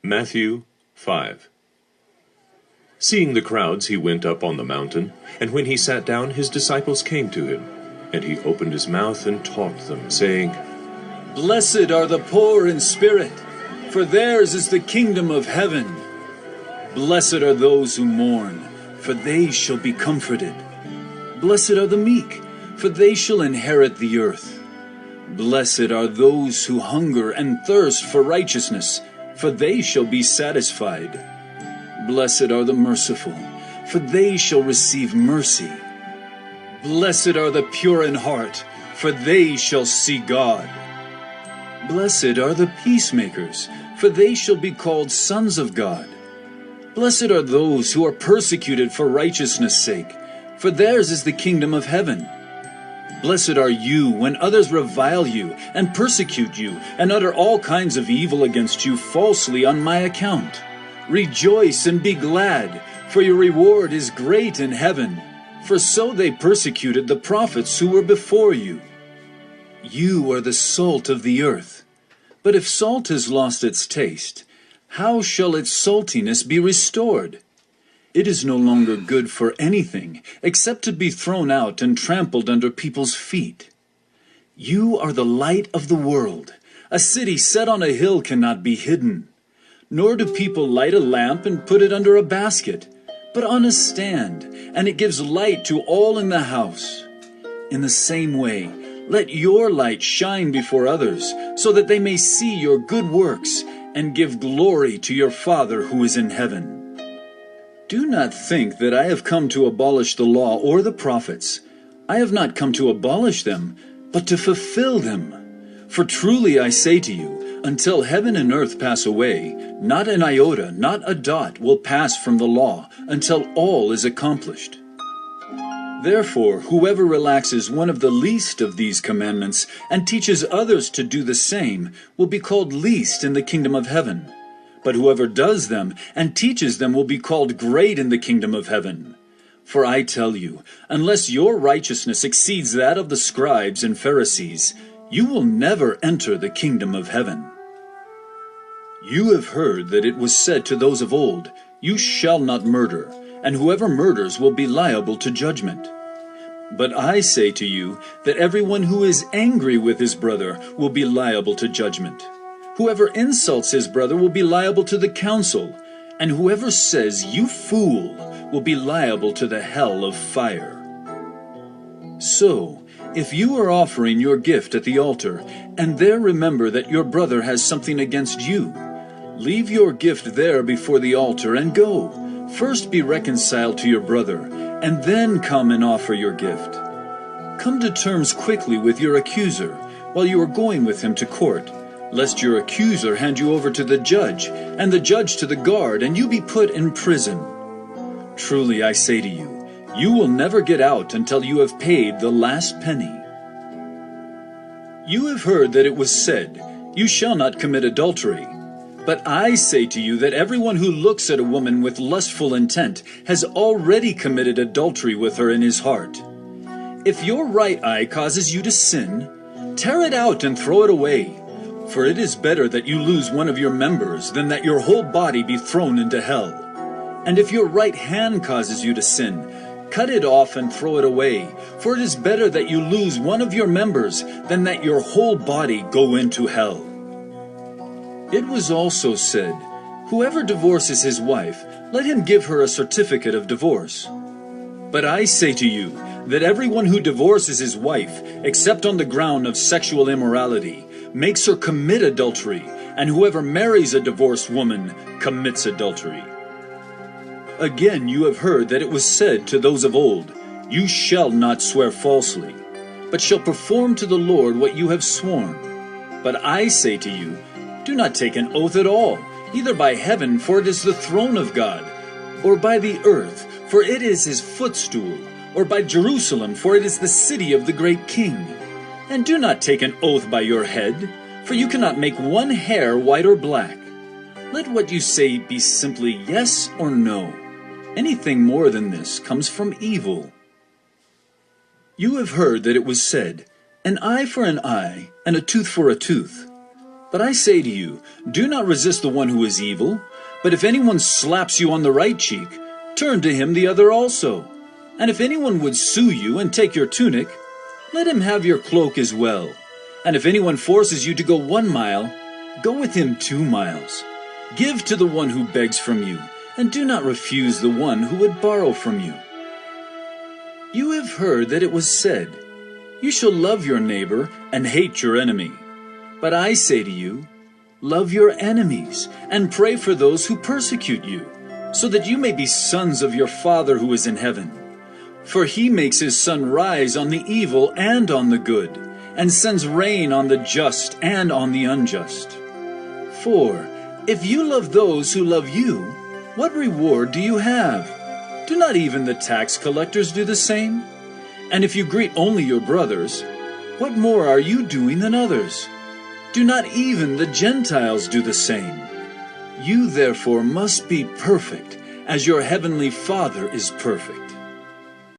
Matthew 5. Seeing the crowds, he went up on the mountain, and when he sat down, his disciples came to him. And he opened his mouth and taught them, saying, Blessed are the poor in spirit, for theirs is the kingdom of heaven. Blessed are those who mourn, for they shall be comforted. Blessed are the meek, for they shall inherit the earth. Blessed are those who hunger and thirst for righteousness, for they shall be satisfied. Blessed are the merciful, for they shall receive mercy. Blessed are the pure in heart, for they shall see God. Blessed are the peacemakers, for they shall be called sons of God. Blessed are those who are persecuted for righteousness' sake, for theirs is the kingdom of heaven. Blessed are you when others revile you and persecute you and utter all kinds of evil against you falsely on my account. Rejoice and be glad, for your reward is great in heaven. For so they persecuted the prophets who were before you. You are the salt of the earth. But if salt has lost its taste, how shall its saltiness be restored? It is no longer good for anything except to be thrown out and trampled under people's feet. You are the light of the world. A city set on a hill cannot be hidden. Nor do people light a lamp and put it under a basket, but on a stand, and it gives light to all in the house. In the same way, let your light shine before others, so that they may see your good works and give glory to your Father who is in heaven. Do not think that I have come to abolish the law or the prophets. I have not come to abolish them, but to fulfill them. For truly I say to you, until heaven and earth pass away, not an iota, not a dot will pass from the law until all is accomplished. Therefore, whoever relaxes one of the least of these commandments and teaches others to do the same will be called least in the kingdom of heaven. But whoever does them and teaches them will be called great in the kingdom of heaven. For I tell you, unless your righteousness exceeds that of the scribes and Pharisees, you will never enter the kingdom of heaven. You have heard that it was said to those of old, You shall not murder, and whoever murders will be liable to judgment. But I say to you that everyone who is angry with his brother will be liable to judgment. Whoever insults his brother will be liable to the council, and whoever says, You fool, will be liable to the hell of fire. So, if you are offering your gift at the altar, and there remember that your brother has something against you, leave your gift there before the altar and go. First be reconciled to your brother, and then come and offer your gift. Come to terms quickly with your accuser, while you are going with him to court, lest your accuser hand you over to the judge, and the judge to the guard, and you be put in prison. Truly I say to you, you will never get out until you have paid the last penny. You have heard that it was said, You shall not commit adultery. But I say to you that everyone who looks at a woman with lustful intent has already committed adultery with her in his heart. If your right eye causes you to sin, tear it out and throw it away. For it is better that you lose one of your members than that your whole body be thrown into hell. And if your right hand causes you to sin, cut it off and throw it away. For it is better that you lose one of your members than that your whole body go into hell. It was also said, Whoever divorces his wife, let him give her a certificate of divorce. But I say to you that everyone who divorces his wife, except on the ground of sexual immorality, makes her commit adultery, and whoever marries a divorced woman commits adultery. Again, you have heard that it was said to those of old, You shall not swear falsely, but shall perform to the Lord what you have sworn. But I say to you, do not take an oath at all, either by heaven, for it is the throne of God, or by the earth, for it is his footstool, or by Jerusalem, for it is the city of the great king. And do not take an oath by your head, for you cannot make one hair white or black. Let what you say be simply yes or no. Anything more than this comes from evil. You have heard that it was said, An eye for an eye, and a tooth for a tooth. But I say to you, do not resist the one who is evil, but if anyone slaps you on the right cheek, turn to him the other also. And if anyone would sue you and take your tunic, let him have your cloak as well. And if anyone forces you to go 1 mile, go with him 2 miles. Give to the one who begs from you, and do not refuse the one who would borrow from you. You have heard that it was said, you shall love your neighbor and hate your enemy. But I say to you, love your enemies and pray for those who persecute you, so that you may be sons of your Father who is in heaven. For he makes his sun rise on the evil and on the good, and sends rain on the just and on the unjust. For if you love those who love you, what reward do you have? Do not even the tax collectors do the same? And if you greet only your brothers, what more are you doing than others? Do not even the Gentiles do the same? You therefore must be perfect, as your heavenly Father is perfect.